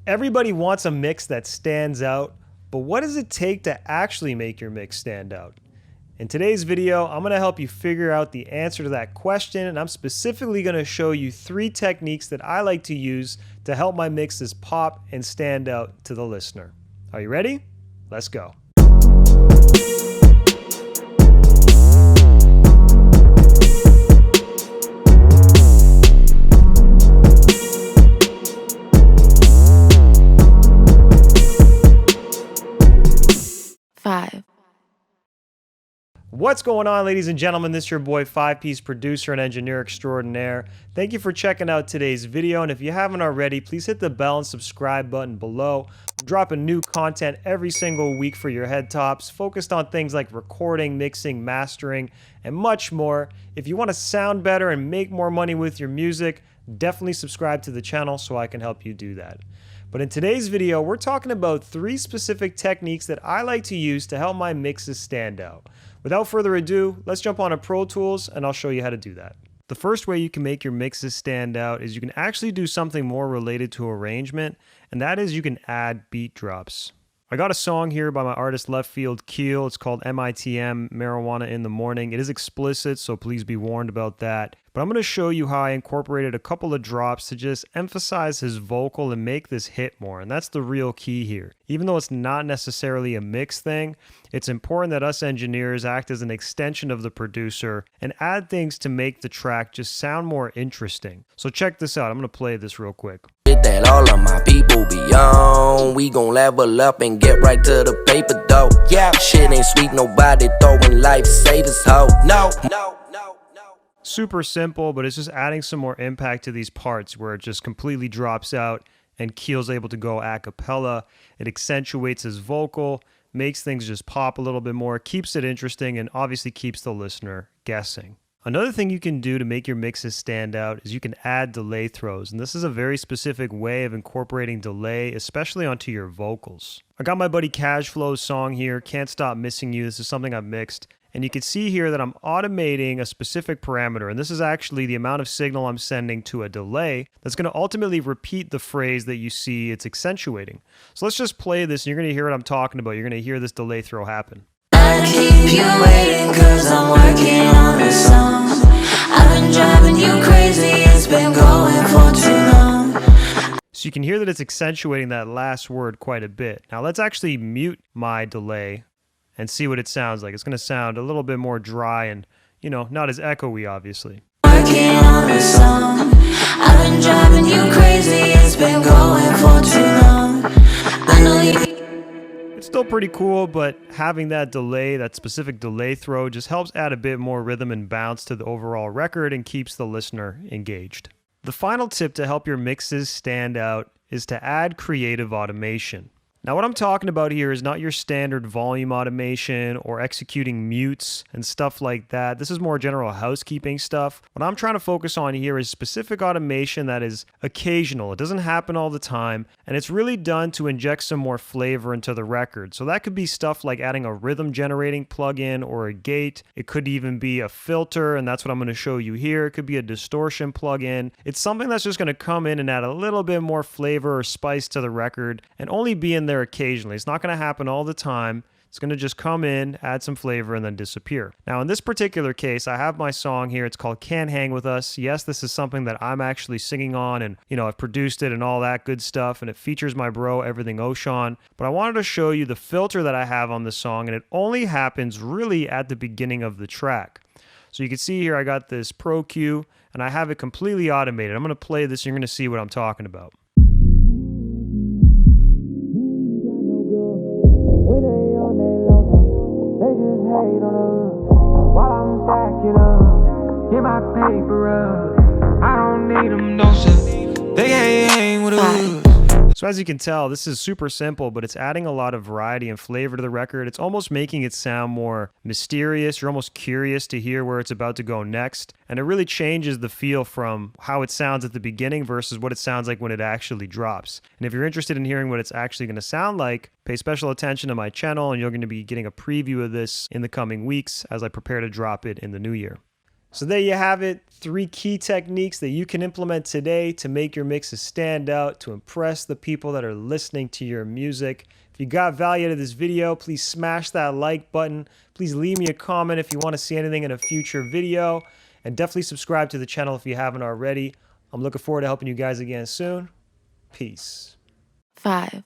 Everybody wants a mix that stands out, but what does it take to actually make your mix stand out? In today's video, I'm going to help you figure out the answer to that question, and I'm specifically going to show you 3 techniques that I like to use to help my mixes pop and stand out to the listener. Are you ready? Let's go. What's going on, ladies and gentlemen? This is your boy 5-Piece producer and engineer extraordinaire. Thank you for checking out today's video, and if you haven't already, please hit the bell and subscribe button below. I'm dropping new content every single week for your head tops, focused on things like recording, mixing, mastering, and much more. If you want to sound better and make more money with your music, definitely subscribe to the channel so I can help you do that. But in today's video, we're talking about 3 specific techniques that I like to use to help my mixes stand out. Without further ado, let's jump on to Pro Tools and I'll show you how to do that. The first way you can make your mixes stand out is you can actually do something more related to arrangement, and that is you can add beat drops. I got a song here by my artist Left Field Keel. It's called MITM, Marijuana in the Morning. It is explicit, so please be warned about that. But I'm going to show you how I incorporated a couple of drops to just emphasize his vocal and make this hit more. And that's the real key here. Even though it's not necessarily a mix thing, it's important that us engineers act as an extension of the producer and add things to make the track just sound more interesting. So check this out. I'm going to play this real quick. That all of my people be on. We gon' level up and get right to the paper though. Yeah, shit ain't sweet, nobody throwing lifesavers ho. No. Super simple, but it's just adding some more impact to these parts where it just completely drops out and Keel's able to go a cappella. It accentuates his vocal, makes things just pop a little bit more, keeps it interesting, and obviously keeps the listener guessing. Another thing you can do to make your mixes stand out is you can add delay throws, and this is a very specific way of incorporating delay, especially onto your vocals. I got my buddy Cashflow's song here, Can't Stop Missing You. This is something I've mixed, and you can see here that I'm automating a specific parameter, and this is actually the amount of signal I'm sending to a delay that's going to ultimately repeat the phrase that you see it's accentuating. So let's just play this, and you're going to hear what I'm talking about. You're going to hear this delay throw happen. I keep you waiting cause I'm working on a song. I've been driving you crazy, it's been going for too long. So you can hear that it's accentuating that last word quite a bit. Now let's actually mute my delay and see what it sounds like. It's going to sound a little bit more dry and, you know, not as echoey, obviously. Working on a song. I've been driving you crazy, it's been going for too long. I know you. It's still pretty cool, but having that delay, that specific delay throw, just helps add a bit more rhythm and bounce to the overall record and keeps the listener engaged. The final tip to help your mixes stand out is to add creative automation. Now, what I'm talking about here is not your standard volume automation or executing mutes and stuff like that. This is more general housekeeping stuff. What I'm trying to focus on here is specific automation that is occasional. It doesn't happen all the time, and it's really done to inject some more flavor into the record. So that could be stuff like adding a rhythm generating plugin or a gate. It could even be a filter, and that's what I'm going to show you here. It could be a distortion plugin. It's something that's just going to come in and add a little bit more flavor or spice to the record and only be in there occasionally. It's not going to happen all the time. It's going to just come in, add some flavor, and then disappear. Now, in this particular case, I have my song here. It's called Can't Hang With Us. Yes, this is something that I'm actually singing on, and, you know, I've produced it and all that good stuff, and it features my bro, EverythingOShauN. But I wanted to show you the filter that I have on this song, and it only happens really at the beginning of the track. So you can see here I got this Pro Q, and I have it completely automated. I'm going to play this, and you're going to see what I'm talking about. While I'm stacking up, get my paper up. I don't need them, no shit. They can't hang with us. So as you can tell, this is super simple, but it's adding a lot of variety and flavor to the record. It's almost making it sound more mysterious. You're almost curious to hear where it's about to go next. And it really changes the feel from how it sounds at the beginning versus what it sounds like when it actually drops. And if you're interested in hearing what it's actually going to sound like, pay special attention to my channel, and you're going to be getting a preview of this in the coming weeks as I prepare to drop it in the new year. So there you have it, 3 key techniques that you can implement today to make your mixes stand out, to impress the people that are listening to your music. If you got value out of this video, please smash that like button. Please leave me a comment if you want to see anything in a future video. And definitely subscribe to the channel if you haven't already. I'm looking forward to helping you guys again soon. Peace. 5,